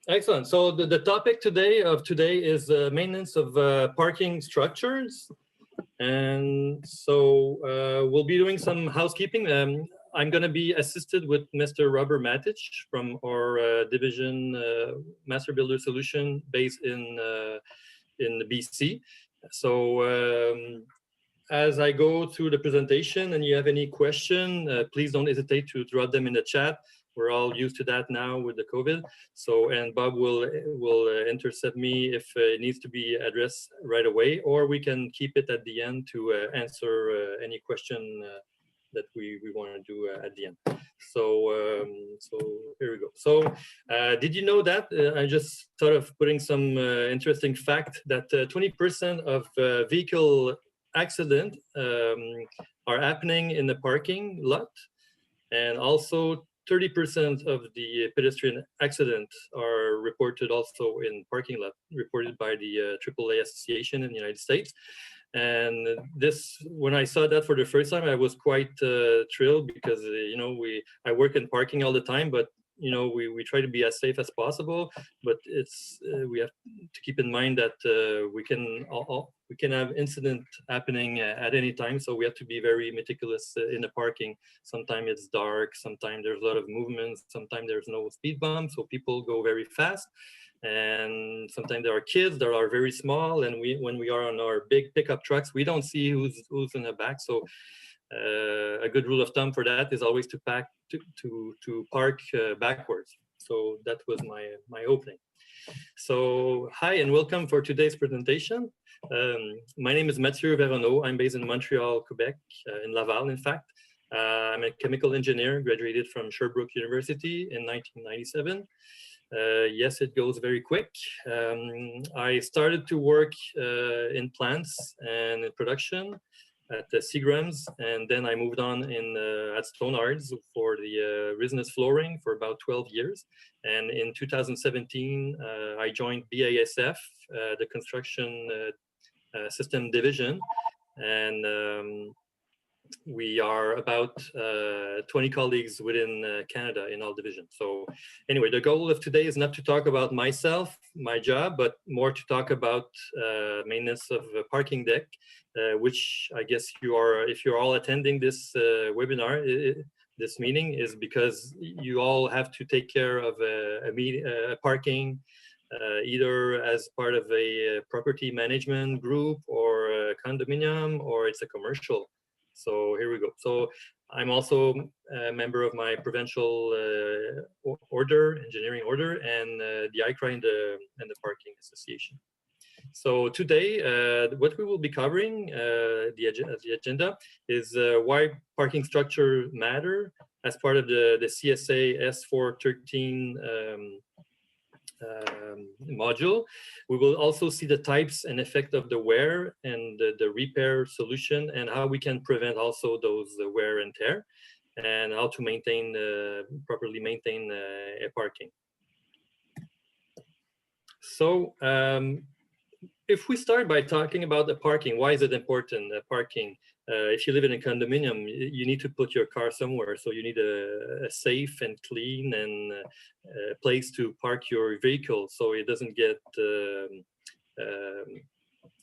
Excellent. So the topic today is maintenance of parking structures. And so we'll be doing some housekeeping. I'm going to be assisted with Mr. Robert Matic from our division Master Builder Solution based in BC. So as I go through the presentation and you have any question, please don't hesitate to drop them in the chat. We're all used to that now with the COVID. So, and Bob will intercept me if it needs to be addressed right away, or we can keep it at the end to answer any question that we want to do at the end. So, so here we go. So, did you know that I just thought of putting some interesting fact that 20% of vehicle accident are happening in the parking lot, and also 30% of the pedestrian accidents are reported also in parking lot, reported by the AAA Association in the United States. And this, when I saw that for the first time, I was quite thrilled because you know I work in parking all the time, but you know we try to be as safe as possible. But it's we have to keep in mind that we can have incident happening at any time, so we have to be very meticulous in the parking. Sometimes it's dark, sometimes there's a lot of movement, sometimes there's no speed bump, so people go very fast. And sometimes there are kids that are very small, and when we are on our big pickup trucks, we don't see who's in the back. So a good rule of thumb for that is always to park backwards. So that was my opening. So hi and welcome for today's presentation. My name is Mathieu Verronneau. I'm based in Montreal, Quebec, in Laval, in fact. I'm a chemical engineer, graduated from Sherbrooke University in 1997. Yes, it goes very quick. I started to work in plants and in production at Seagram's, and then I moved on at Stonehards for the business flooring for about 12 years. And in 2017, I joined BASF, the construction system division, and we are about 20 colleagues within Canada in all divisions. So anyway, the goal of today is not to talk about myself, my job, but more to talk about maintenance of a parking deck, which I guess if you're all attending this webinar, this meeting is because you all have to take care of a parking, either as part of a property management group or a condominium, or it's a commercial. So here we go. So I'm also a member of my provincial engineering order, and the ICRA and the Parking Association. So today, what we will be covering, the agenda, is why parking structure matter as part of the CSA S 413 module. We will also see the types and effect of the wear and the repair solution, and how we can prevent also those wear and tear, and how to properly maintain a parking. So if we start by talking about the parking, why is it important, parking? If you live in a condominium, you need to put your car somewhere. So you need a safe and clean and place to park your vehicle, so it doesn't get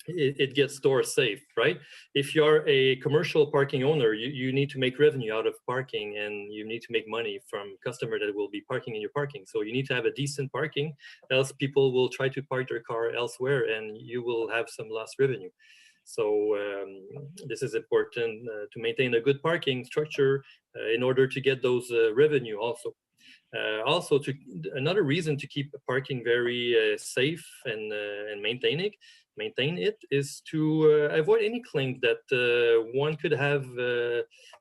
it gets stored safe, right? If you're a commercial parking owner, you need to make revenue out of parking, and you need to make money from customers that will be parking in your parking. So you need to have a decent parking, else people will try to park their car elsewhere, and you will have some lost revenue. So this is important to maintain a good parking structure in order to get those revenue also. Also, another reason to keep parking very safe and maintain it is to avoid any claim that one could have.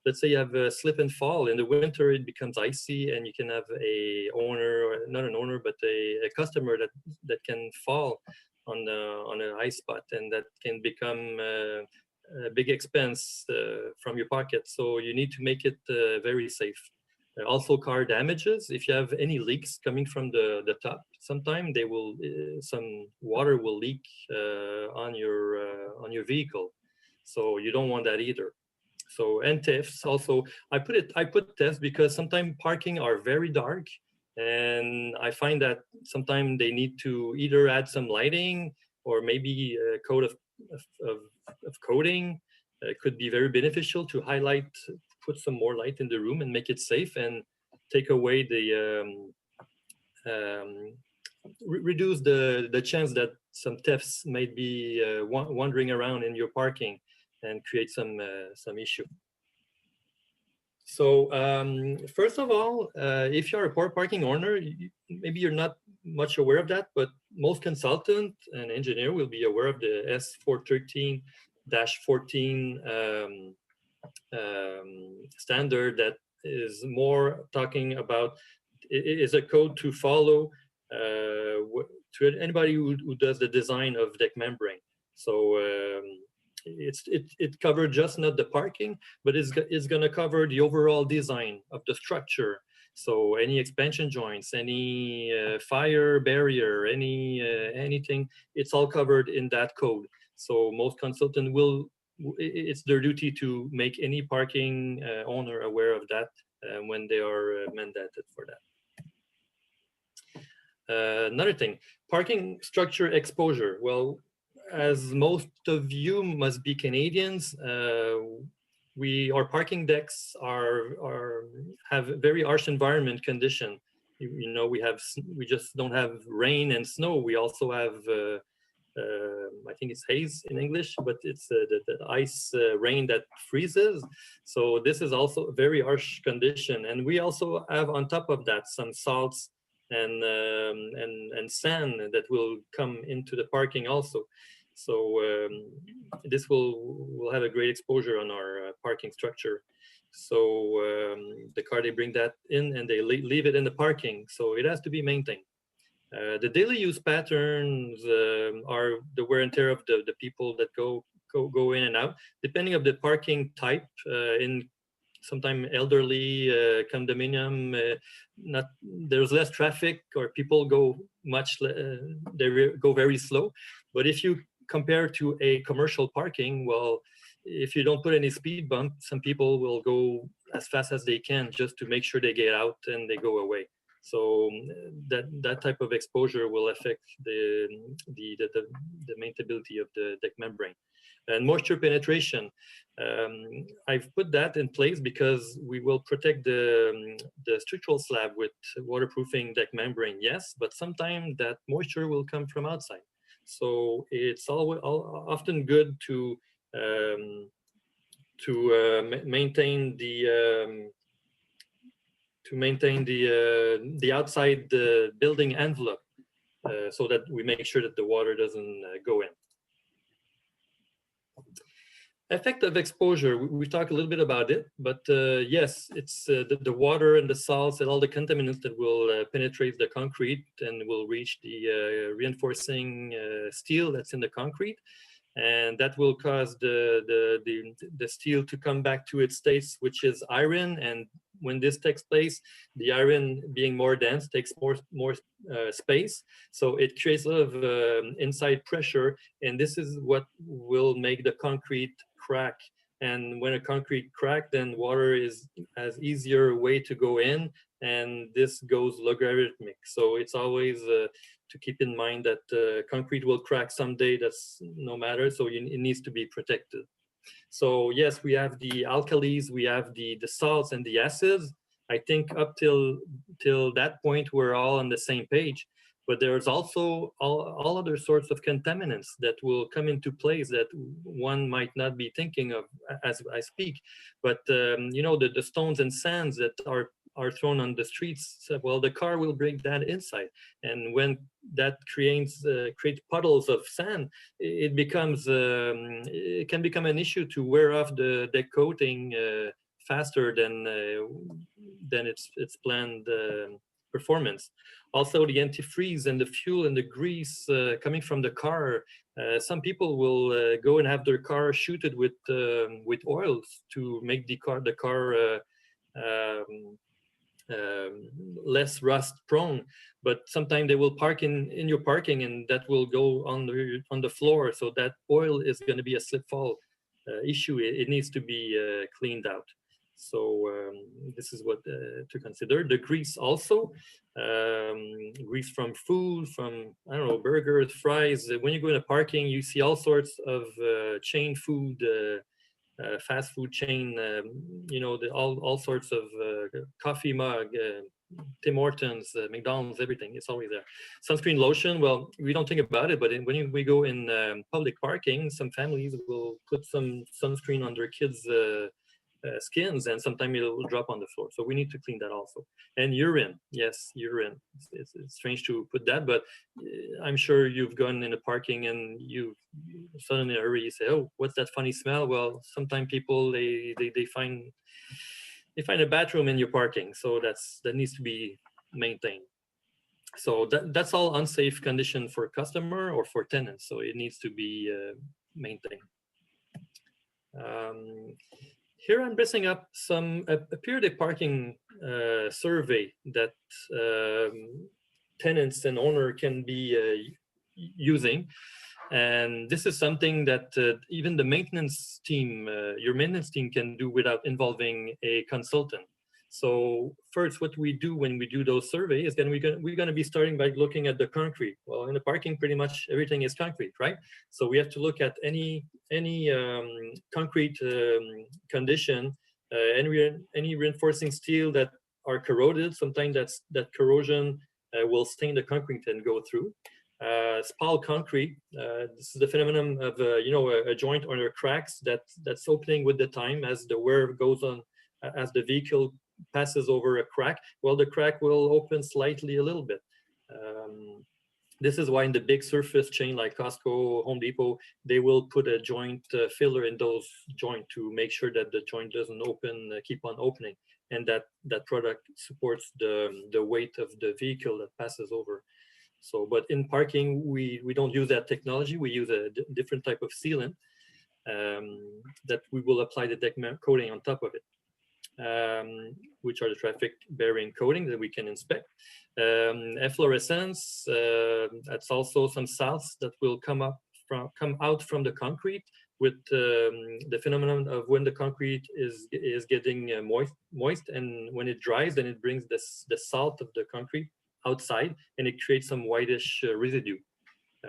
Let's say you have a slip and fall in the winter; it becomes icy, and you can have not an owner, but a customer that can fall on an ice spot, and that can become a big expense from your pocket. So you need to make it very safe. Also, car damages. If you have any leaks coming from the top, sometimes some water will leak on your vehicle. So you don't want that either. So, and thefts also. I put thefts because sometimes parking are very dark, And I find that sometimes they need to either add some lighting or maybe a coat of coating. Could be very beneficial to highlight, put some more light in the room and make it safe and take away reduce the chance that some thefts might be wandering around in your parking and create some issue. So first of all, if you're a parking owner, maybe you're not much aware of that, but most consultant and engineer will be aware of the S413-14 standard that is more talking about, is a code to follow to anybody who does the design of deck membrane. So it covered just not the parking, but it's going to cover the overall design of the structure. So any expansion joints, any fire barrier, anything, it's all covered in that code. So most consultants will, it's their duty to make any parking owner aware of that when they are mandated for that. Another thing, parking structure exposure. Well, as most of you must be Canadians, our parking decks have very harsh environment condition. You know, we just don't have rain and snow. We also have I think it's haze in English, but it's the ice rain that freezes. So this is also a very harsh condition, and we also have on top of that some salts and sand that will come into the parking also. So this will have a great exposure on our parking structure. So the car, they bring that in and they leave it in the parking. So it has to be maintained. The daily use patterns are the wear and tear of the people that go in and out, depending of the parking type. In sometimes elderly condominium, there's less traffic, or people go they go very slow. But if you compare to a commercial parking, well, if you don't put any speed bump, some people will go as fast as they can just to make sure they get out and they go away. So that type of exposure will affect the maintainability of the deck membrane. And moisture penetration, I've put that in place because we will protect the structural slab with waterproofing deck membrane, yes, but sometimes that moisture will come from outside. So it's often good to maintain the outside building envelope so that we make sure that the water doesn't go in. Effect of exposure, we talked a little bit about it, but yes, it's the water and the salts and all the contaminants that will penetrate the concrete and will reach the reinforcing steel that's in the concrete. And that will cause the steel to come back to its states, which is iron. And when this takes place, the iron, being more dense, takes more space. So it creates a lot of inside pressure, and this is what will make the concrete crack. And when a concrete crack, then water has easier way to go in, and this goes logarithmic. So it's always to keep in mind that concrete will crack someday. That's no matter. So it needs to be protected. So yes, we have the alkalis, we have the salts and the acids. I think up till that point, we're all on the same page. But there's also all other sorts of contaminants that will come into place that one might not be thinking of as I speak. But you know, the stones and sands that are thrown on the streets, well, the car will bring that inside. And when that creates puddles of sand, it can become an issue to wear off the coating faster than its planned performance. Also, the antifreeze and the fuel and the grease coming from the car. Some people will go and have their car shooted with oils to make the car less rust prone, but sometimes they will park in your parking, and that will go on the floor. So that oil is going to be a slip fall issue. It needs to be cleaned out. So this is what to consider. The grease also, grease from food, from, I don't know, burgers, fries. When you go in a parking, you see all sorts of chain food, fast food chain, you know, all sorts of coffee mug, Tim Hortons, McDonald's, everything. It's always there. Sunscreen lotion. Well, we don't think about it, but we go in public parking, some families will put some sunscreen on their kids' skins, and sometimes it'll drop on the floor. So we need to clean that also. And urine, yes, urine. It's strange to put that, but I'm sure you've gone in a parking and you suddenly in a hurry, you say, "Oh, what's that funny smell?" Well, sometimes people they find a bathroom in your parking, so that needs to be maintained. So that's all unsafe condition for customer or for tenants. So it needs to be maintained. Here I'm dressing up a periodic parking survey that tenants and owner can be using. And this is something that even the maintenance team, your maintenance team can do without involving a consultant. So first, what we do when we do those surveys is then we're going to be starting by looking at the concrete. Well, in the parking, pretty much everything is concrete, right? So we have to look at any concrete condition, any reinforcing steel that are corroded. Sometimes that corrosion will stain the concrete and go through. Spall concrete. This is the phenomenon of you know, a joint or a cracks that's opening with the time as the wear goes on, as the vehicle passes over a crack. Well, the crack will open slightly a little bit. This is why in the big surface chain like Costco, Home Depot, they will put a joint filler in those joints to make sure that the joint doesn't open, keep on opening, and that product supports the weight of the vehicle that passes over. So, but in parking, we don't use that technology. We use a different type of sealant that we will apply the deck coating on top of it, which are the traffic bearing coating that we can inspect. Efflorescence, that's also some salts that will come out from the concrete with the phenomenon of when the concrete is getting moist, and when it dries, then it brings the salt of the concrete outside, and it creates some whitish residue.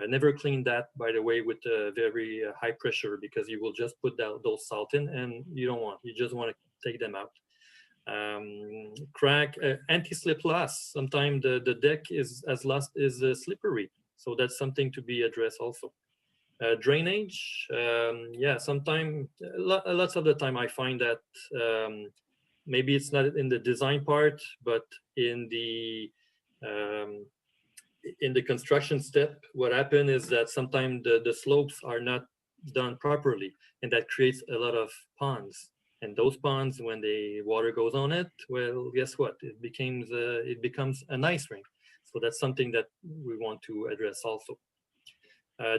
Never clean that, by the way, with very high pressure, because you will just put those salt in, and you just want to take them out. Crack, anti-slip loss. Sometimes the deck is slippery, so that's something to be addressed also. Drainage, yeah, sometimes lots of the time I find that maybe it's not in the design part, but in the construction step, what happened is that sometimes the slopes are not done properly, and that creates a lot of ponds. And those ponds, when the water goes on it, well, guess what? It becomes an ice rink. So that's something that we want to address also.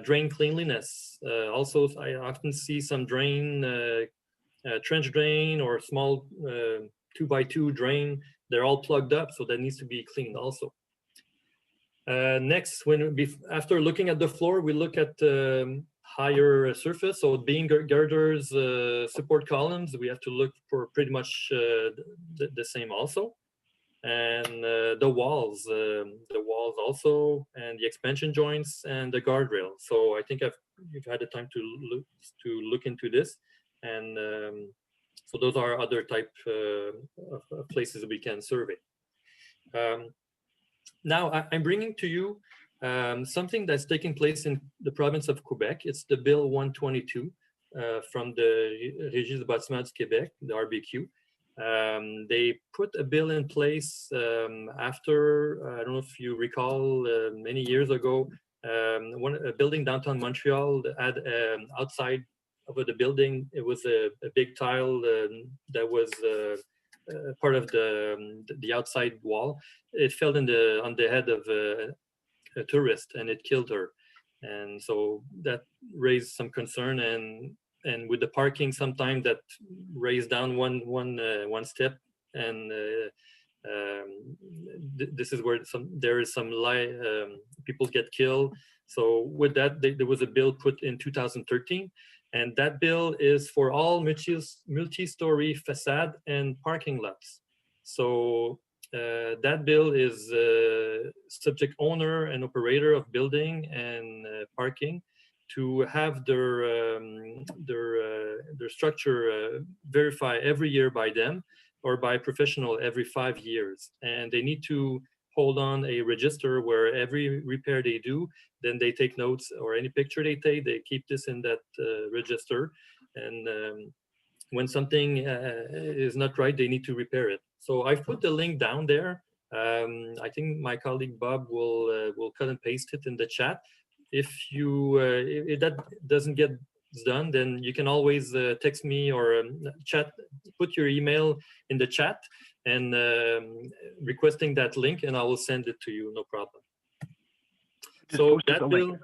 Drain cleanliness. Also, I often see some drain, trench drain or small 2x2 drain. They're all plugged up, so that needs to be cleaned also. Next, after looking at the floor, we look at higher surface. So beam girders, support columns, we have to look for pretty much the same also. And the walls also, and the expansion joints and the guardrail. So I think you've had the time to look into this, and so those are other type of places we can survey. Now I'm bringing to you something that's taking place in the province of Quebec. It's the Bill 122 from the Régie du Bâtiment du Québec, the RBQ. They put a bill in place after, I don't know if you recall, many years ago, a building downtown Montreal had outside of the building, it was a big tile that was part of the outside wall. It fell on the head of a tourist, and it killed her. And so that raised some concern, and with the parking, sometimes that raised down one step, and this is where there is some people get killed. So with that, there was a bill put in 2013, And that bill is for all multi-story facade and parking lots. So that bill is subject owner and operator of building and parking to have their structure verified every year by them or by professional every 5 years. And they need to hold on a register where every repair they do, then they take notes, or any picture they take, they keep this in that register. And when something is not right, they need to repair it. So I've put the link down there. I think my colleague Bob will cut and paste it in the chat. If you if that doesn't get done, then you can always text me or chat, put your email in the chat and requesting that link, and I will send it to you, no problem. So that bill,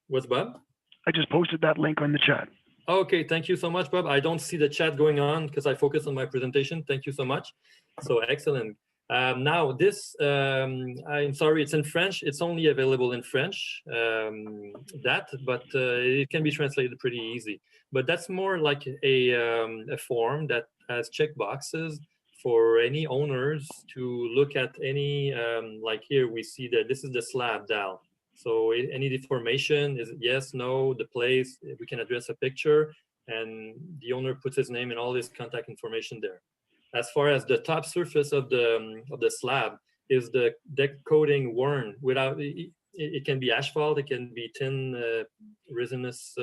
what's Bob? I just posted that link on the chat. Okay, thank you so much, Bob. I don't see the chat going on because I focus on my presentation. Thank you so much. So excellent. Now this, I'm sorry, it's in French. It's only available in French, but it can be translated pretty easy. But that's more like a form that has check boxes for any owners to look at any, like here we see that this is the slab dowel. So any deformation is yes, no, the place, we can address a picture, and the owner puts his name and all his contact information there. As far as the top surface of the slab, is the deck coating worn without, it can be asphalt, it can be tin resinous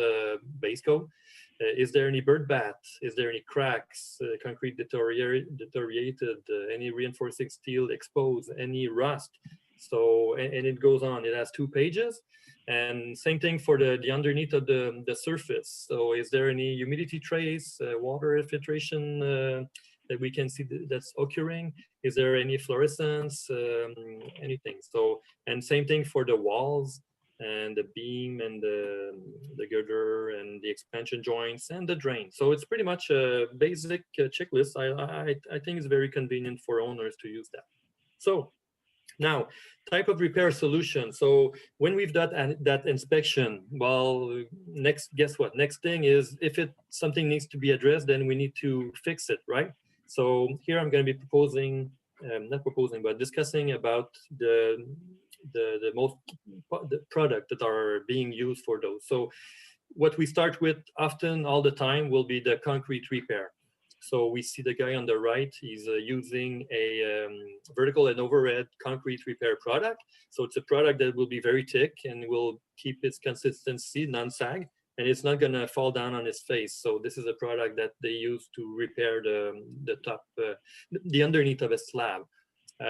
base coat. Is there any bird bath? Is there any cracks, concrete deteriorated, any reinforcing steel exposed, any rust? So, and it goes on. It has 2 pages, and same thing for the underneath of the surface. So, is there any humidity trace, water infiltration that we can see that's occurring? Is there any fluorescence, anything? So, and same thing for the walls and the beam and the girder and the expansion joints and the drain. So it's pretty much a basic checklist. I think it's very convenient for owners to use that. So now, type of repair solution. So when we've done that inspection, well, guess what? Next thing is if something needs to be addressed, then we need to fix it, right? So here I'm going to be proposing, not proposing, but discussing about the product that are being used for those. So what we start with often all the time will be the concrete repair. So we see the guy on the right, he's using a vertical and overhead concrete repair product. So it's a product that will be very thick and will keep its consistency, non-sag, and it's not gonna fall down on his face. So this is a product that they use to repair the top, the underneath of a slab.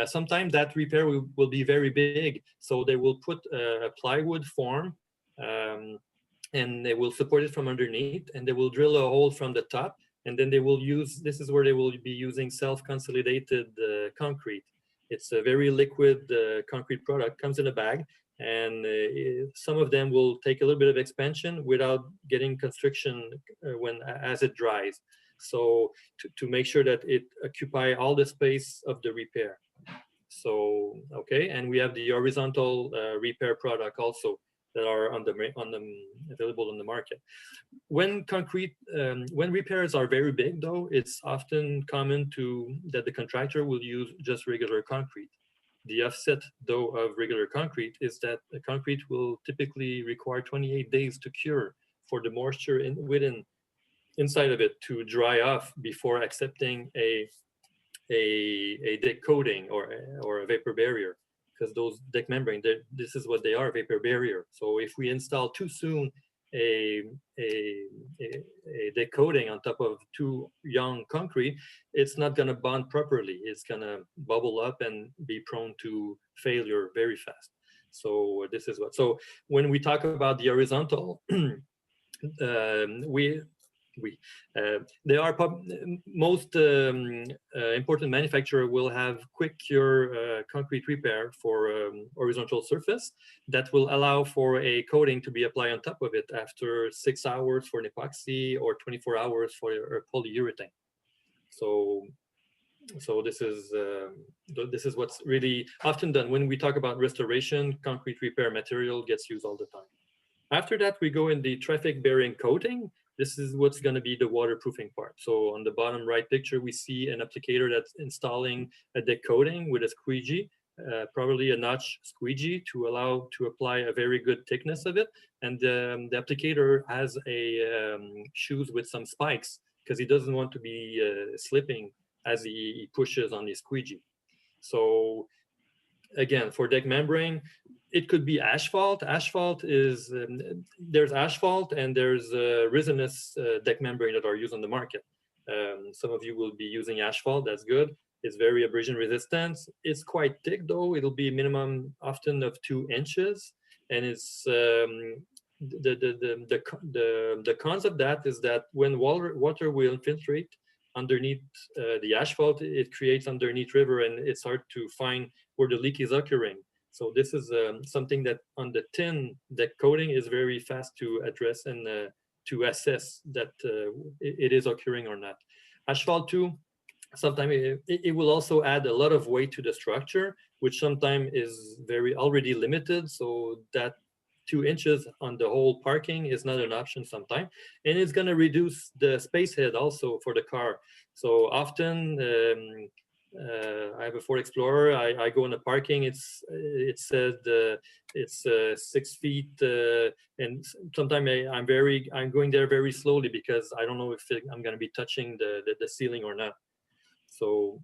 Sometimes that repair will be very big. So they will put a plywood form and they will support it from underneath, and they will drill a hole from the top. And then they will use, this is where they will be using self-consolidated concrete. It's a very liquid concrete product, comes in a bag, and some of them will take a little bit of expansion without getting constriction as it dries. So to make sure that it occupy all the space of the repair. So, okay, and we have the horizontal repair product also that are available on the market. When repairs are very big, though, it's often common that the contractor will use just regular concrete. The offset, though, of regular concrete is that the concrete will typically require 28 days to cure for the moisture inside of it to dry off before accepting a deck coating or a vapor barrier. Because those deck membrane, this is what they are, vapor barrier. So if we install too soon a deck coating on top of too young concrete, it's not going to bond properly. It's going to bubble up and be prone to failure very fast. So this is what. So when we talk about the horizontal, most important manufacturer will have quick cure concrete repair for horizontal surface that will allow for a coating to be applied on top of it after 6 hours for an epoxy or 24 hours for a polyurethane. So this is what's really often done when we talk about restoration. Concrete repair material gets used all the time. After that, we go in the traffic bearing coating. This is what's going to be the waterproofing part. So on the bottom right picture, we see an applicator that's installing a deck coating with a squeegee, probably a notch squeegee to allow to apply a very good thickness of it. And the applicator has a shoes with some spikes because he doesn't want to be slipping as he pushes on the squeegee. So again, for deck membrane, it could be asphalt. Asphalt is, there's asphalt and there's resinous deck membrane that are used on the market. Some of you will be using asphalt, that's good. It's very abrasion resistant. It's quite thick though. It'll be minimum often of 2 inches. And it's, the cons of that is that when water will infiltrate underneath the asphalt, it creates underneath river and it's hard to find where the leak is occurring. So this is something that on the tin deck coating is very fast to address and to assess that it is occurring or not. Asphalt too, sometimes it will also add a lot of weight to the structure, which sometimes is very already limited. So that 2 inches on the whole parking is not an option sometimes, and it's going to reduce the space head also for the car. So often I have a Ford Explorer. I go in the parking. It said it's 6 feet, and sometimes I'm going there very slowly because I don't know if I'm going to be touching the ceiling or not. So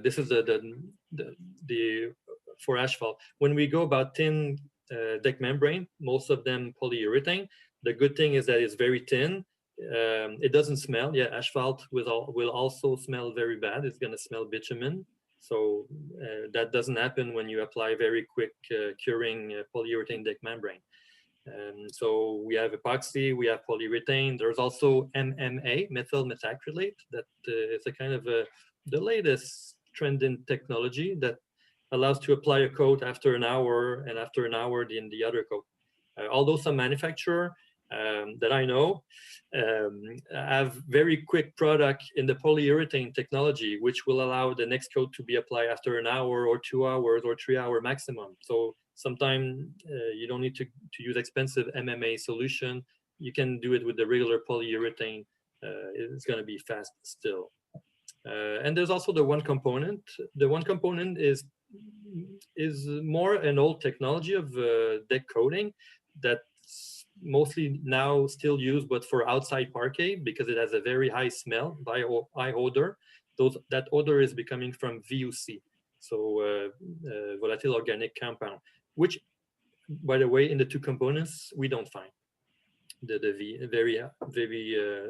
this is the for asphalt. When we go about thin deck membrane, most of them polyurethane. The good thing is that it's very thin. It doesn't smell. Yeah, asphalt will also smell very bad. It's going to smell bitumen. So that doesn't happen when you apply very quick curing polyurethane deck membrane. So we have epoxy, we have polyurethane. There's also MMA, methyl methacrylate, that is a kind of the latest trend in technology that allows to apply a coat after an hour, and after an hour, the other coat. Although some manufacturer that I know have very quick product in the polyurethane technology, which will allow the next coat to be applied after an hour or 2 hours or 3 hour maximum. So sometimes you don't need to use expensive MMA solution. You can do it with the regular polyurethane. It's going to be fast still. And there's also the one component. The one component is more an old technology of deck coating that's mostly now still used, but for outside parquet because it has a very high smell, high odor. That odor is becoming from VOC, so volatile organic compound, which, by the way, in the two components we don't find a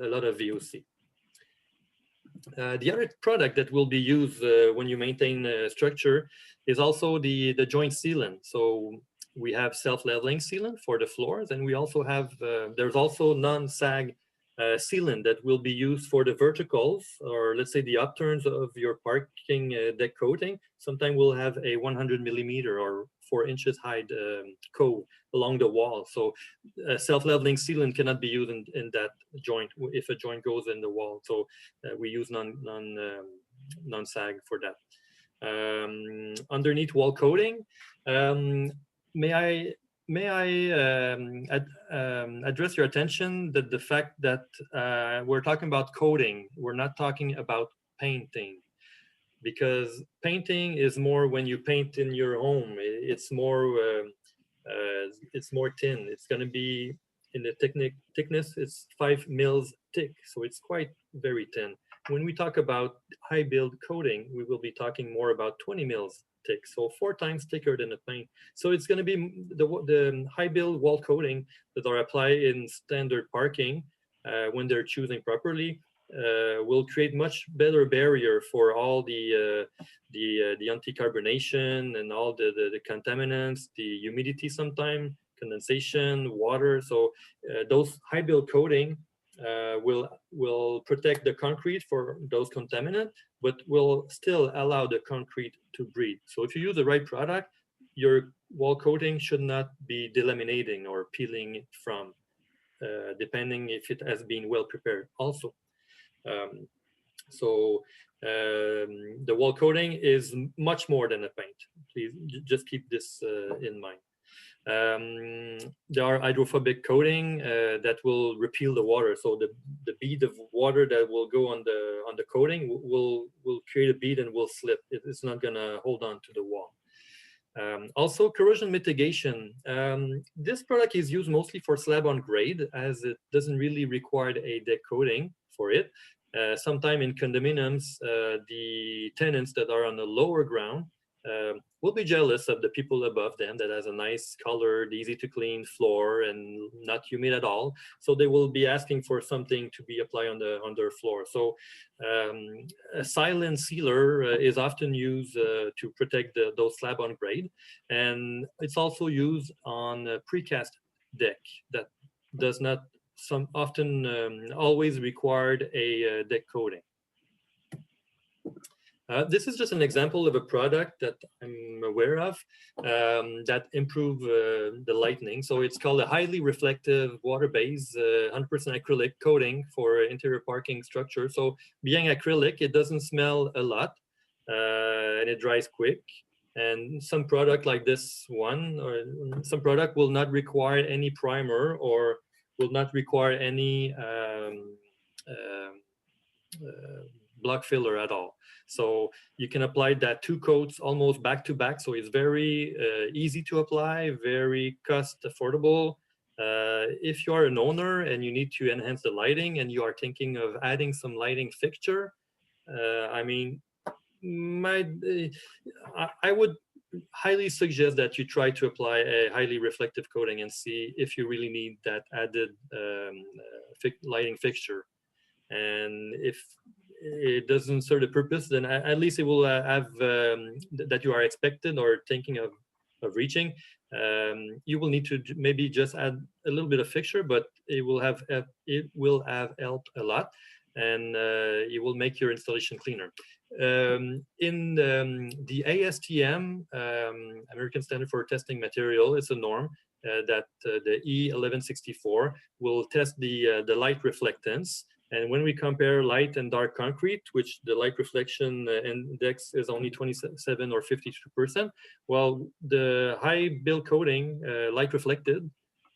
lot of VOC. The other product that will be used when you maintain structure is also the joint sealant. So we have self-leveling sealant for the floors, and we also have there's also non-sag sealant that will be used for the verticals, or let's say the upturns of your parking deck coating. Sometimes we'll have a 100 millimeter or 4 inches high coat along the wall. So self-leveling sealant cannot be used in that joint if a joint goes in the wall. So we use non-sag for that. Underneath wall coating, may I address your attention that the fact that we're talking about coating, we're not talking about painting, because painting is more when you paint in your home. It's more thin. It's going to be in the thickness. It's 5 mils thick, so it's quite very thin. When we talk about high build coating, we will be talking more about 20 mils thick, so 4 times thicker than the paint. So it's going to be the high build wall coating that are applied in standard parking when they're choosing properly will create much better barrier for all the anti-carbonation and all the contaminants, the humidity, sometimes condensation, water. So those high build coating will protect the concrete for those contaminants, but will still allow the concrete to breathe. So if you use the right product, your wall coating should not be delaminating or peeling from, depending if it has been well prepared also. The wall coating is much more than a paint. Please just keep this in mind. There are hydrophobic coating that will repel the water. So the bead of water that will go on the coating will create a bead and will slip. It's not gonna hold on to the wall. Also, corrosion mitigation. This product is used mostly for slab on grade, as it doesn't really require a deck coating for it. Sometime in condominiums, the tenants that are on the lower ground will be jealous of the people above them that has a nice colored, easy to clean floor and not humid at all. So they will be asking for something to be applied on their floor. So a silent sealer is often used to protect those slab on grade, and it's also used on a precast deck that does not often always required a deck coating. This is just an example of a product that I'm aware of that improve the lighting. So it's called a highly reflective water-based 100% acrylic coating for interior parking structure. So being acrylic, it doesn't smell a lot and it dries quick. And some product like this one, or some product will not require any primer or will not require any block filler at all. So you can apply that 2 coats almost back to back. So it's very easy to apply, very cost affordable. If you are an owner and you need to enhance the lighting and you are thinking of adding some lighting fixture, I mean, I would highly suggest that you try to apply a highly reflective coating and see if you really need that added lighting fixture. And if it doesn't serve the purpose, then at least it will have that you are expected or thinking of reaching. You will need to maybe just add a little bit of fixture, but it will have helped a lot, and it will make your installation cleaner. In the ASTM, American Standard for Testing Material, it's a norm that the E1164 will test the light reflectance. And when we compare light and dark concrete, which the light reflection index is only 27 or 52%, well, the high build coating, light reflected,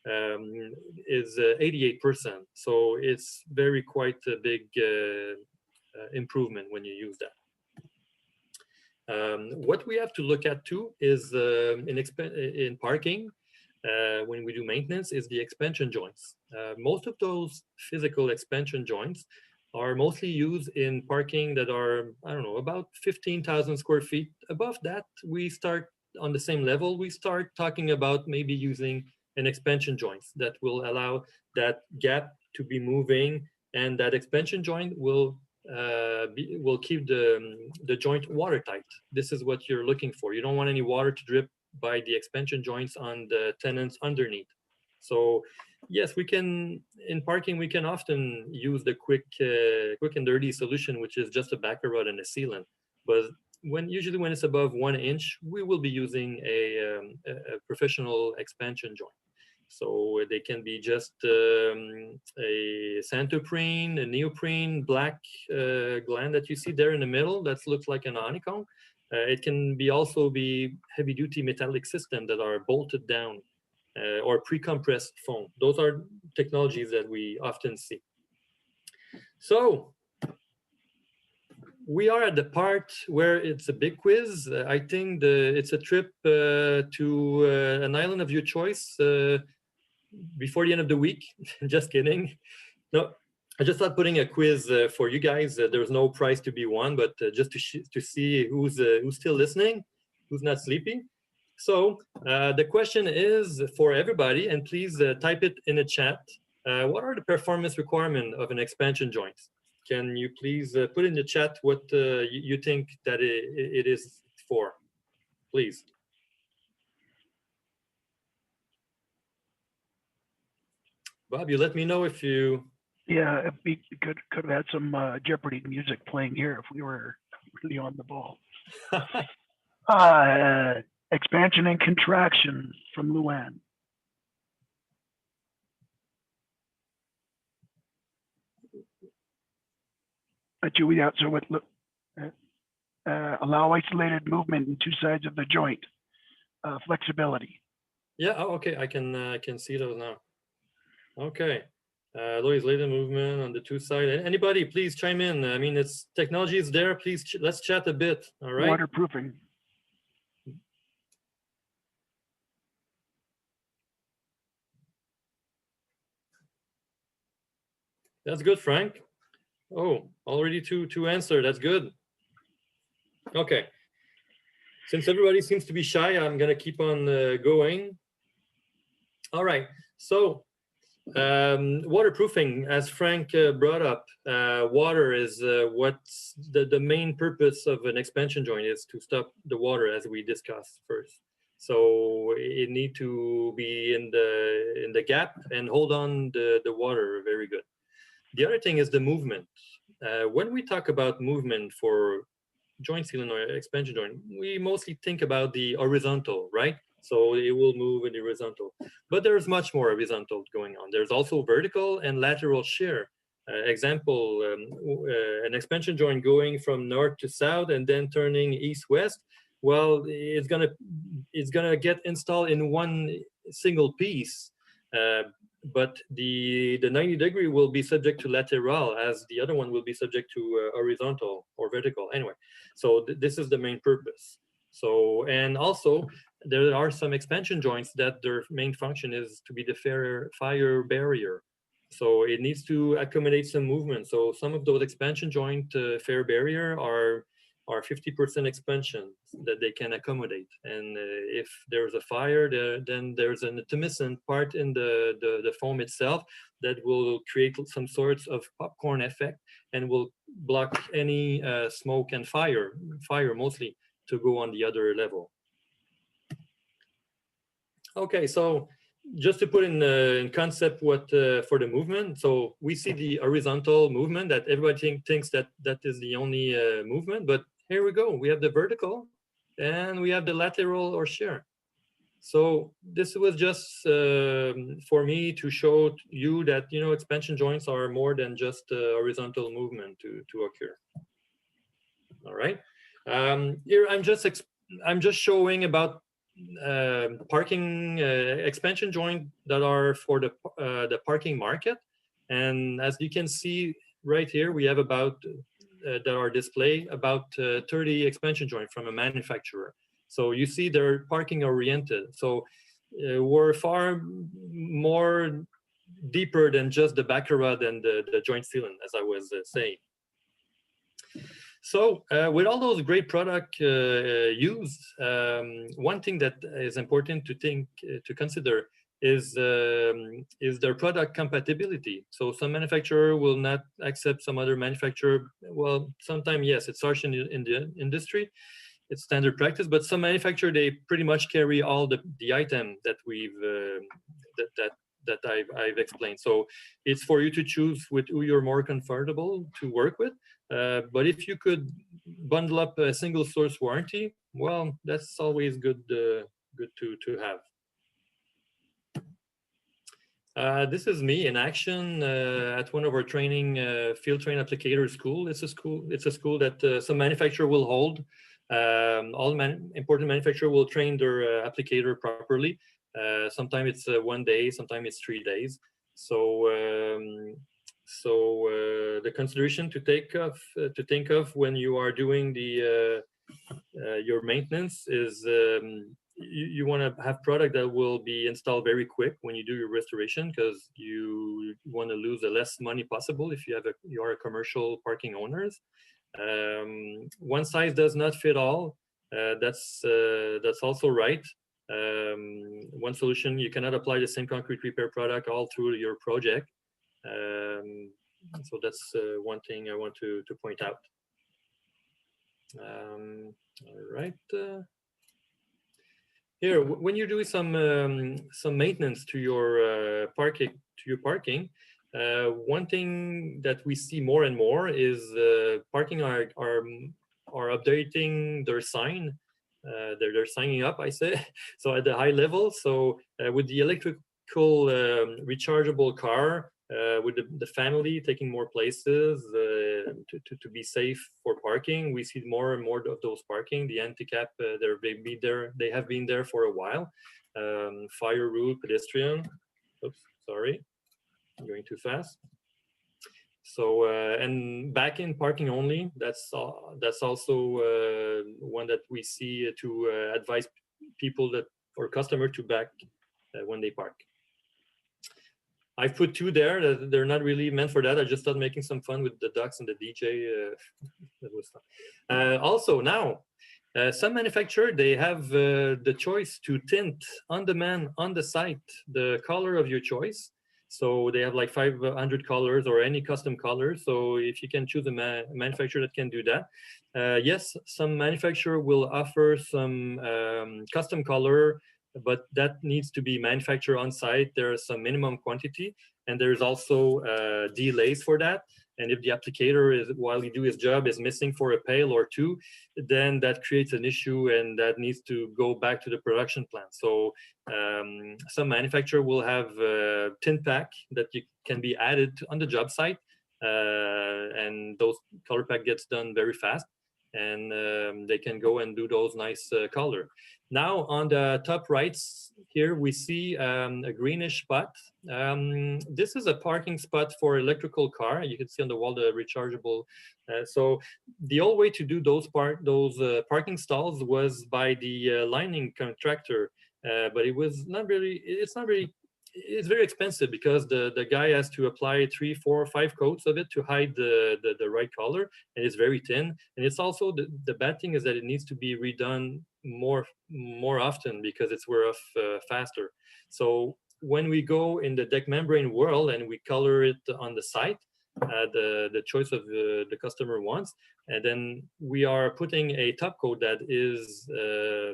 is 88%. So it's quite a big improvement when you use that. What we have to look at too is in parking, when we do maintenance, is the expansion joints. Most of those physical expansion joints are mostly used in parking that are, I don't know, about 15,000 square feet. Above that, we start on the same level. We start talking about maybe using an expansion joints that will allow that gap to be moving, and that expansion joint will keep the joint watertight. This is what you're looking for. You don't want any water to drip by the expansion joints on the tenants underneath. So yes, we can, in parking, we can often use the quick and dirty solution, which is just a backer rod and a sealant. But usually when it's above 1 inch, we will be using a professional expansion joint. So they can be just a santoprene, a neoprene, black gland that you see there in the middle that looks like an honeycomb. It can also be heavy-duty metallic systems that are bolted down or pre-compressed foam. Those are technologies that we often see. So we are at the part where it's a big quiz. I think it's a trip to an island of your choice before the end of the week. Just kidding. No, I just thought putting a quiz for you guys. There's no prize to be won, but just to see who's still listening, who's not sleepy. So the question is for everybody, and please type it in the chat. What are the performance requirements of an expansion joint? Can you please put in the chat what you think that it is for, please? Bob, you let me know if you... Yeah, could have had some Jeopardy music playing here if we were really on the ball. Expansion and contraction from Luan. Mathieu, so what? Allow isolated movement in 2 sides of the joint. Flexibility. Yeah. Oh, okay. I can see those now. Okay. Louis later movement on the two side. Anybody, please chime in. I mean, it's technology is there. Please let's chat a bit. All right. Waterproofing. That's good, Frank. Oh, already two answer. That's good. Okay. Since everybody seems to be shy, I'm gonna keep on going. All right. So waterproofing, as Frank brought up, water is what's the main purpose of an expansion joint is to stop the water, as we discussed first. So it need to be in the gap and hold on the water very good. The other thing is the movement. When we talk about movement for joint sealant or expansion joint, we mostly think about the horizontal, right? So it will move in the horizontal. But there's much more horizontal going on. There's also vertical and lateral shear. Example, an expansion joint going from north to south and then turning east-west. Well, it's gonna get installed in one single piece. But the 90-degree will be subject to lateral, as the other one will be subject to horizontal or vertical. Anyway, so this is the main purpose. So, and also there are some expansion joints that their main function is to be the fire barrier. So it needs to accommodate some movement. So some of those expansion joint fire barrier are 50% expansion that they can accommodate. And if there's a fire, then there's an intumescent part in the foam itself that will create some sorts of popcorn effect and will block any smoke and fire mostly, to go on the other level. Okay, so just to put in concept what for the movement, so we see the horizontal movement that everybody thinks that is the only movement, but here we go. We have the vertical and we have the lateral or shear. So this was just for me to show you that, you know, expansion joints are more than just horizontal movement to occur. All right. Here I'm just showing about parking expansion joint that are for the parking market. And as you can see right here, we have about that are displayed about 30 expansion joint from a manufacturer. So you see they're parking oriented. So we're far more deeper than just the backer rod and the joint sealant, as I was saying. So with all those great product used, one thing that is important to consider is their product compatibility. So some manufacturer will not accept some other manufacturer. Well, sometimes yes, it's harsh in the industry. It's standard practice, but some manufacturer, they pretty much carry all the item that we've that I've explained. So it's for you to choose with who you're more comfortable to work with. But if you could bundle up a single source warranty, well, that's always good to have. This is me in action at one of our training field train applicator school. It's a school that some manufacturer will hold. All important manufacturer will train their applicator properly. Sometimes it's 1 day, sometimes it's 3 days. So the consideration to think of when you are doing your maintenance is you want to have product that will be installed very quick when you do your restoration, because you want to lose the less money possible if you are a commercial parking owners. One size does not fit all. That's also right. One solution, you cannot apply the same concrete repair product all through your project. So that's one thing I want to point out. All right. Here, when you're doing some maintenance to your parking, one thing that we see more and more is parking are updating their sign. They're signing up, I say, so at the high level. So with the electric practical rechargeable car with the family taking more places to be safe for parking. We see more and more of those parking. The anti-cap, they have been there for a while. Fire rule, pedestrian. Oops, sorry, I'm going too fast. So and back in parking only, that's also one that we see to advise people that or customer to back when they park. I've put two there. They're not really meant for that. I just started making some fun with the ducks and the DJ. That was fun. Also now, some manufacturer, they have the choice to tint on demand on the site the color of your choice. So they have like 500 colors or any custom color. So if you can choose a manufacturer that can do that. Yes, some manufacturer will offer some custom color, but that needs to be manufactured on site. There's some minimum quantity, and there's also delays for that. And if the applicator is, while he do his job, is missing for a pail or two, then that creates an issue, and that needs to go back to the production plant. So some manufacturer will have a tint pack that can be added on the job site, and those color pack gets done very fast, and they can go and do those nice color. Now on the top right here, we see a greenish spot. This is a parking spot for electrical car. You can see on the wall the rechargeable. So the old way to do those parking stalls was by the lining contractor, but it was not really. It's very expensive because the guy has to apply 3, 4, 5 coats of it to hide the right color, and it's very thin. And it's also the bad thing is that it needs to be redone more often because it's wear off faster. So when we go in the deck membrane world and we color it on the site, the choice of the customer wants, and then we are putting a top coat that is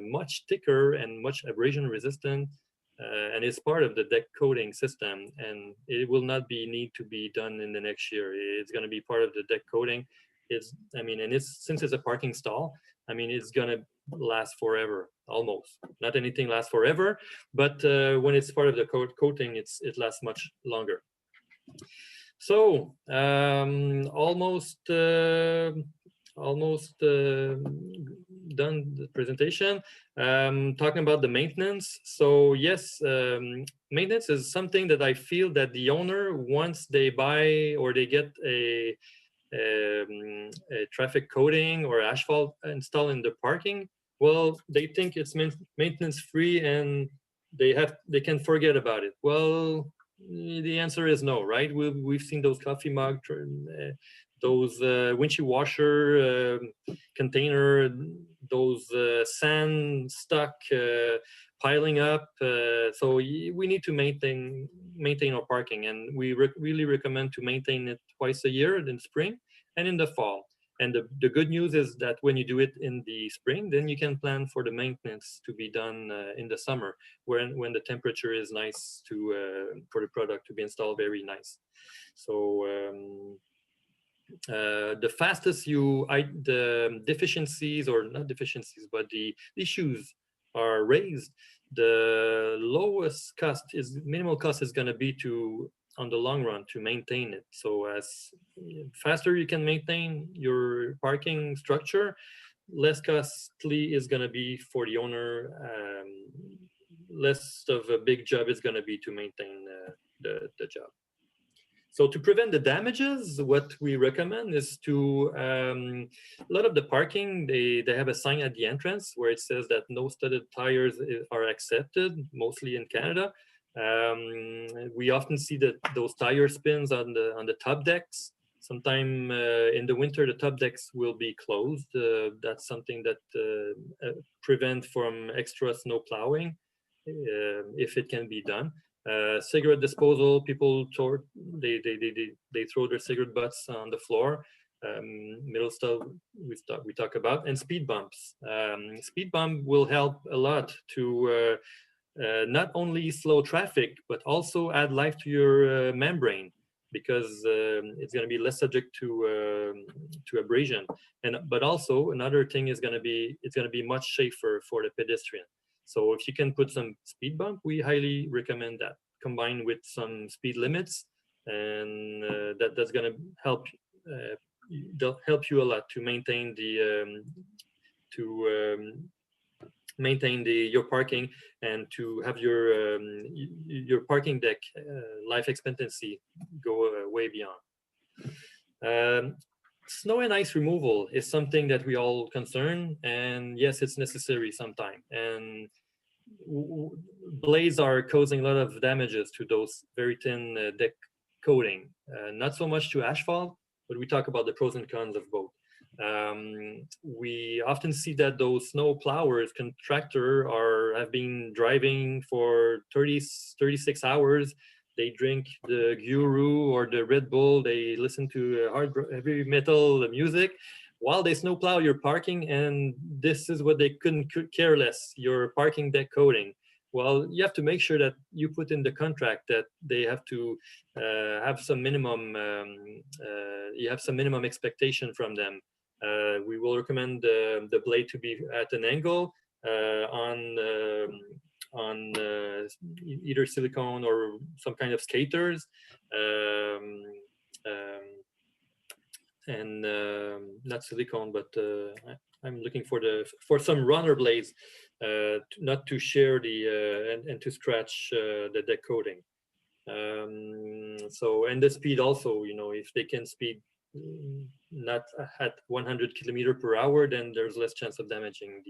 much thicker and much abrasion resistant. And it's part of the deck coating system, and it will not need to be done in the next year. It's going to be part of the deck coating. Since it's a parking stall, it's going to last forever, almost. Not anything lasts forever, but when it's part of the coating, it lasts much longer. So almost done the presentation. Talking about the maintenance. So yes, maintenance is something that I feel that the owner, once they buy or they get a traffic coating or asphalt installed in the parking, well, they think it's maintenance free and they can forget about it. Well, the answer is no, right? We've seen those coffee mug, those windshield washer container, those sand stuck piling up. So we need to maintain our parking, and we really recommend to maintain it twice a year, in spring and in the fall. And the good news is that when you do it in the spring, then you can plan for the maintenance to be done in the summer, when the temperature is nice for the product to be installed very nice. So the fastest the deficiencies, or not deficiencies, but the issues are raised, the lowest cost is minimal cost is going to be on the long run to maintain it. So as faster you can maintain your parking structure, less costly is going to be for the owner. Less of a big job is going to be to maintain the job. So to prevent the damages, what we recommend is to, a lot of the parking, they have a sign at the entrance where it says that no studded tires are accepted, mostly in Canada. We often see that those tire spins on the top decks. Sometime in the winter, the top decks will be closed. That's something that prevent from extra snow plowing, if it can be done. Cigarette disposal, people they throw their cigarette butts on the floor. Middle stuff we talk about, and speed bumps. Speed bump will help a lot to not only slow traffic, but also add life to your membrane, because it's going to be less subject to abrasion. But also another thing is it's going to be much safer for the pedestrian. So if you can put some speed bump, we highly recommend that. combined with some speed limits, and that's going to help you a lot to maintain your parking and to have your parking deck life expectancy go way beyond. Snow and ice removal is something that we all concern, and yes, it's necessary sometime. And blades are causing a lot of damages to those very thin deck coating. Not so much to asphalt, but we talk about the pros and cons of both. We often see that those snow plowers contractor have been driving for 36 hours. They drink the Guru or the Red Bull. They listen to heavy metal music while they snowplow your parking, and this is what they couldn't care less, your parking deck coating. Well, you have to make sure that you put in the contract that they have to have some minimum, you have some minimum expectation from them. We will recommend the blade to be at an angle on either silicone or some kind of skaters, and not silicone, but I'm looking for some runner blades, not to share and to scratch the deck coating. So, and the speed also, if they can speed not at 100 km/h, then there's less chance of damaging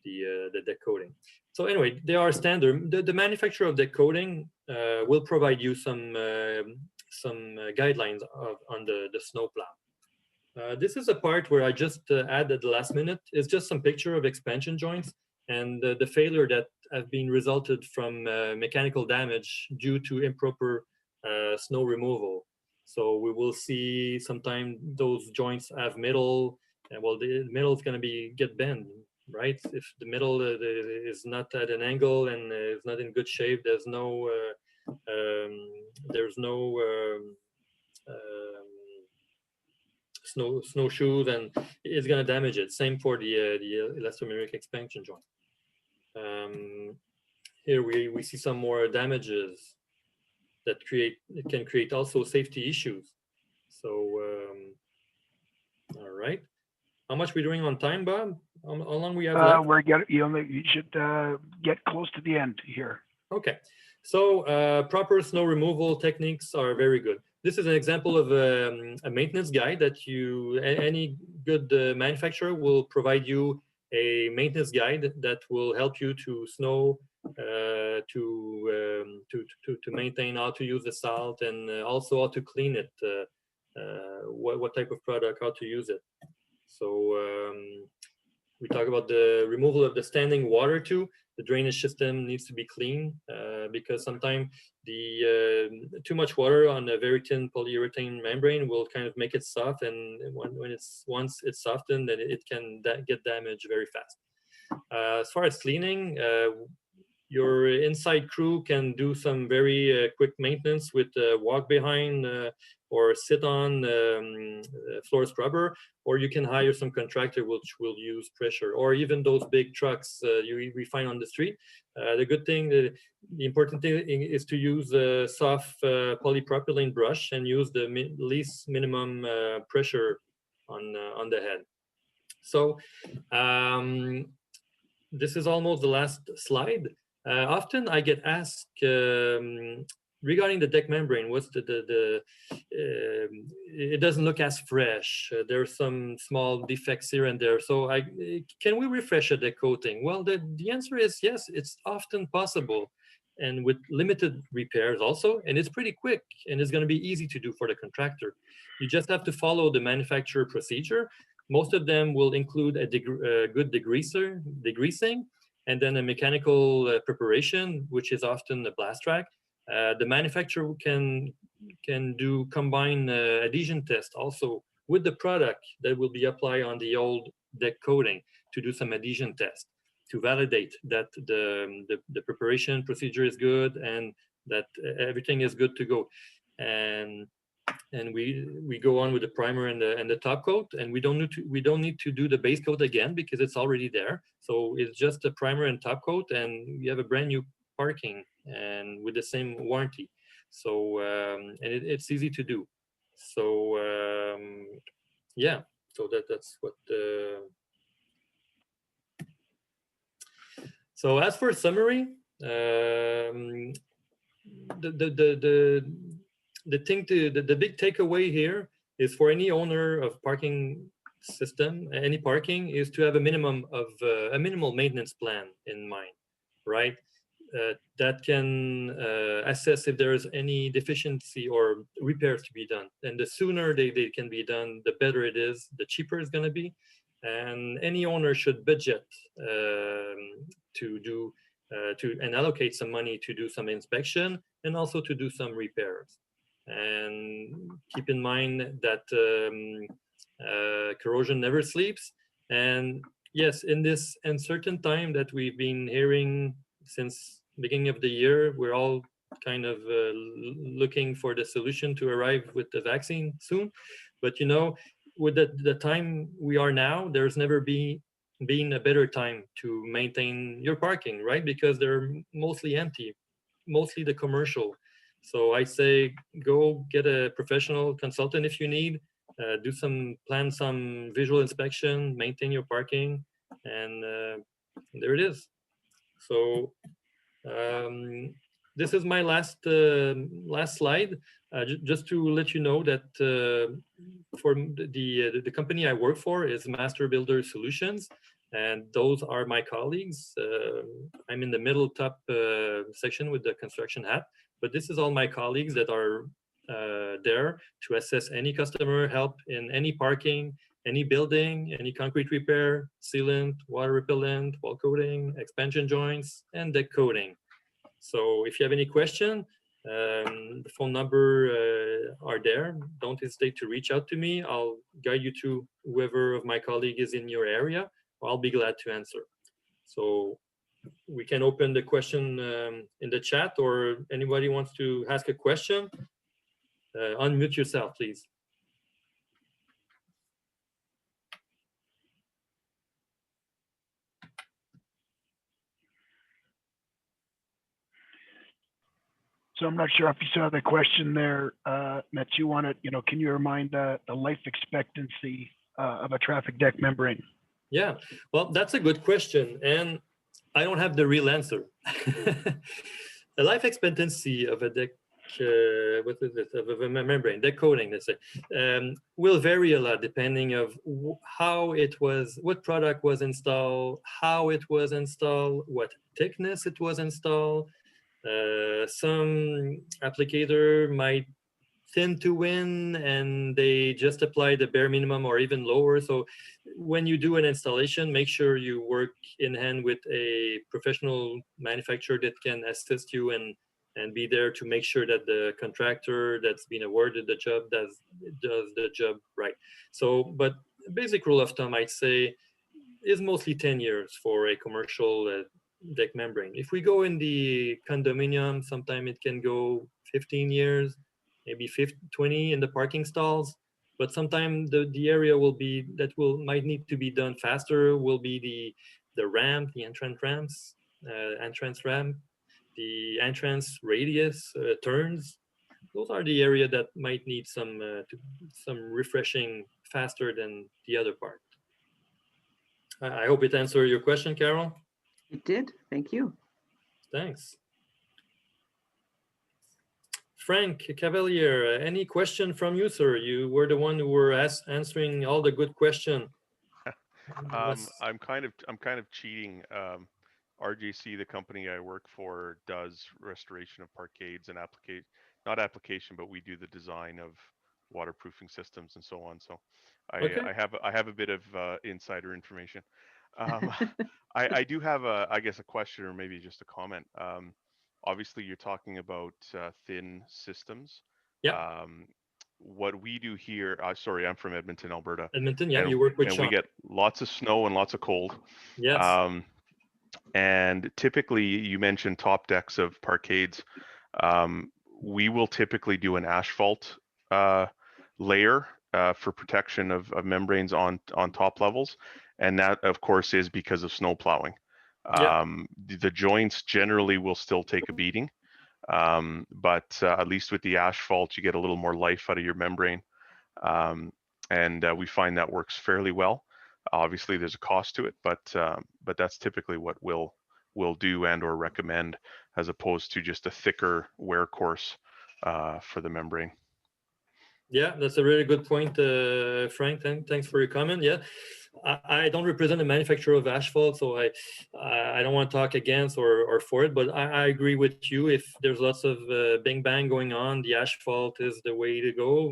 the deck coating. So anyway, they are standard. The manufacturer of deck coating will provide you some guidelines on the snowplow. This is a part where I just added at the last minute. It's just some picture of expansion joints and the failure that have been resulted from mechanical damage due to improper snow removal. So we will see sometime those joints have metal, and well, the metal is going to get bent, right? If the metal is not at an angle and is not in good shape, there's no snowshoes, and it's going to damage it. Same for the elastomeric expansion joint. Here we see some more damages that can create also safety issues. So, all right. How much we doing on time, Bob? How long we have left? You should get close to the end here. Okay. So proper snow removal techniques are very good. This is an example of a maintenance guide that any good manufacturer will provide you a maintenance guide that will help you to to maintain how to use the salt, and also how to clean it, what type of product, how to use it. So we talk about the removal of the standing water too. The drainage system needs to be clean because sometimes too much water on a very thin polyurethane membrane will kind of make it soft, and once it's softened, then it can get damaged very fast. As far as cleaning, your inside crew can do some very quick maintenance with walk behind or sit on floor scrubber, or you can hire some contractor which will use pressure, or even those big trucks we find on the street. The important thing is to use a soft polypropylene brush and use the least minimum pressure on the head. So this is almost the last slide. Often I get asked regarding the deck membrane, what's it doesn't look as fresh. There are some small defects here and there. So can we refresh a deck coating? Well, the answer is yes, it's often possible, and with limited repairs also, and it's pretty quick, and it's going to be easy to do for the contractor. You just have to follow the manufacturer procedure. Most of them will include a good degreasing, and then a mechanical preparation, which is often a blast track. The manufacturer can do combined adhesion test also with the product that will be applied on the old deck coating to do some adhesion test to validate that the preparation procedure is good and that everything is good to go. And we go on with the primer and the top coat, and we don't need to do the base coat again because it's already there. So it's just a primer and top coat, and we have a brand new parking and with the same warranty. So and it's easy to do. So yeah, so that's what. So as for summary, the thing the big takeaway here is for any owner of parking system, any parking, is to have a minimum of a minimal maintenance plan in mind, right? That can assess if there is any deficiency or repairs to be done. And the sooner they can be done, the better it is, the cheaper it's going to be. And any owner should budget to do and allocate some money to do some inspection and also to do some repairs. And keep in mind that corrosion never sleeps. And yes, in this uncertain time that we've been hearing since beginning of the year, we're all kind of looking for the solution to arrive with the vaccine soon. But you know, with the time we are now, there's never been a better time to maintain your parking, right? Because they're mostly empty, mostly the commercial. So I say go get a professional consultant if you need. Plan some visual inspection, maintain your parking, and there it is. So this is my last slide. Just to let you know that for the company I work for is Master Builder Solutions, and those are my colleagues. I'm in the middle top section with the construction hat, but this is all my colleagues that are there to assess any customer help in any parking, any building, any concrete repair, sealant, water repellent, wall coating, expansion joints, and deck coating. So if you have any question, the phone number are there. Don't hesitate to reach out to me. I'll guide you to whoever of my colleague is in your area. I'll be glad to answer. So we can open the question in the chat, or anybody wants to ask a question, unmute yourself, please. So I'm not sure if you saw the question there, Mathieu wanted, can you remind the life expectancy of a traffic deck membrane? Yeah, well, that's a good question, and I don't have the real answer. The life expectancy of a deck, of a membrane, deck coating, let's say, will vary a lot depending of how it was, what product was installed, how it was installed, what thickness it was installed. Some applicator might thin to win and they just apply the bare minimum or even lower. So when you do an installation, make sure you work in hand with a professional manufacturer that can assist you and be there to make sure that the contractor that's been awarded the job does the job right. So, but basic rule of thumb, I'd say, is mostly 10 years for a commercial deck membrane. If we go in the condominium, sometimes it can go 15 years, maybe 20 in the parking stalls. But sometimes the area might need to be done faster will be the ramp, the entrance ramps, entrance ramp, the entrance radius, turns. Those are the area that might need some refreshing faster than the other part. I hope it answered your question, Carol. It did. Thank you. Thanks. Frank Cavalier, any question from you, sir? You were the one who were answering all the good question. I'm kind of cheating. RJC, the company I work for, does restoration of parkades and not application, but we do the design of waterproofing systems and so on. So I have a bit of insider information. I do have I guess a question or maybe just a comment. Obviously you're talking about thin systems. Yeah. What we do here, sorry, I'm from Edmonton, Alberta. Edmonton, yeah, you work with Sean. We get lots of snow and lots of cold. Yes. And typically, you mentioned top decks of parkades. We will typically do an asphalt layer for protection of membranes on top levels. And that, of course, is because of snow plowing. Yeah. The joints generally will still take a beating, but at least with the asphalt, you get a little more life out of your membrane. And we find that works fairly well. Obviously, there's a cost to it, but that's typically what we'll do and or recommend, as opposed to just a thicker wear course for the membrane. Yeah, that's a really good point, Frank. Thanks for your comment. Yeah, I don't represent the manufacturer of asphalt, so I don't want to talk against or for it, but I agree with you. If there's lots of bang bang going on, the asphalt is the way to go.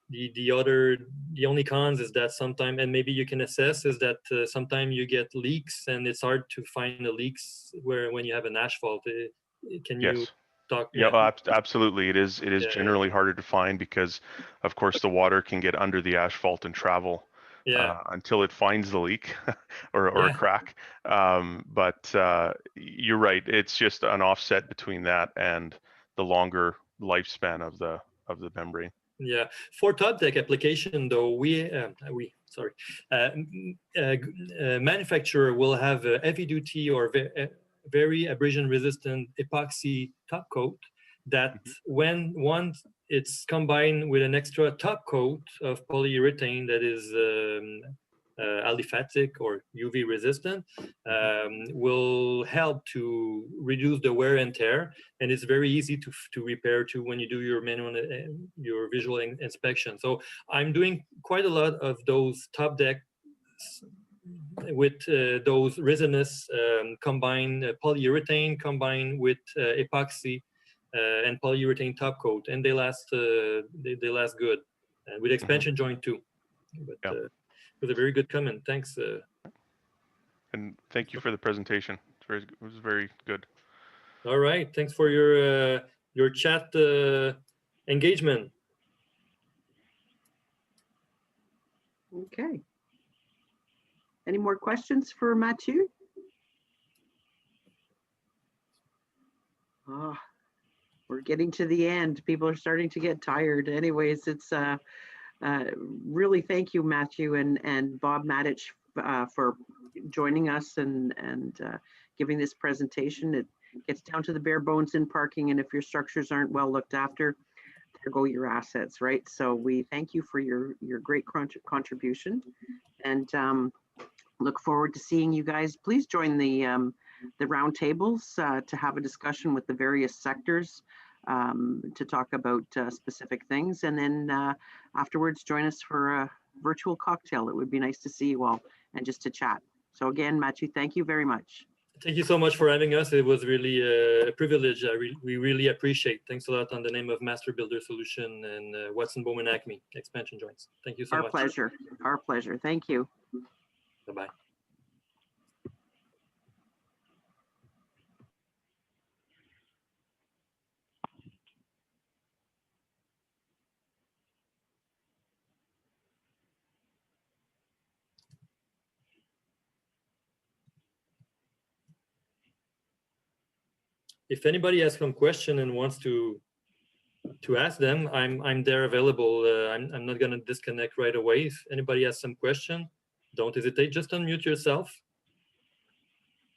The only cons is that sometimes, and maybe you can assess, is that sometimes you get leaks, and it's hard to find the leaks when you have an asphalt. Can you Yes. talk? Yeah, absolutely. It is Yeah. generally harder to find because, of course, the water can get under the asphalt and travel Yeah. until it finds the leak or a Yeah. crack. But you're right. It's just an offset between that and the longer lifespan of the membrane. Yeah, for top deck application though, manufacturer will have a heavy duty or very abrasion resistant epoxy top coat that when once it's combined with an extra top coat of polyurethane that is aliphatic or UV resistant, will help to reduce the wear and tear, and it's very easy to repair too when you do your manual your visual inspection. So I'm doing quite a lot of those top deck with those resinous combined polyurethane combined with epoxy and polyurethane top coat, and they last last good, with expansion joint too. But Yeah. it was a very good comment. Thanks. And thank you for the presentation. It was very good. All right. Thanks for your chat engagement. Okay. Any more questions for Mathieu? Oh, we're getting to the end. People are starting to get tired. Anyways, it's really thank you, Mathieu and Bob Matich, for joining us and giving this presentation. It gets down to the bare bones in parking, and if your structures aren't well looked after, there go your assets, right? So we thank you for your great contribution, and look forward to seeing you guys. Please join the roundtables to have a discussion with the various sectors, to talk about specific things, and then afterwards join us for a virtual cocktail. It would be nice to see you all and just to chat. So again, Mathieu, thank you very much. Thank you so much for having us. It was really a privilege. We really appreciate. Thanks a lot on the name of Master Builder Solution and Watson Bowman Acme Expansion Joints. Thank you so much. Our pleasure. Our pleasure. Thank you. Bye-bye. If anybody has some question and wants to ask them, I'm there available. I'm not gonna disconnect right away. If anybody has some question, don't hesitate. Just unmute yourself.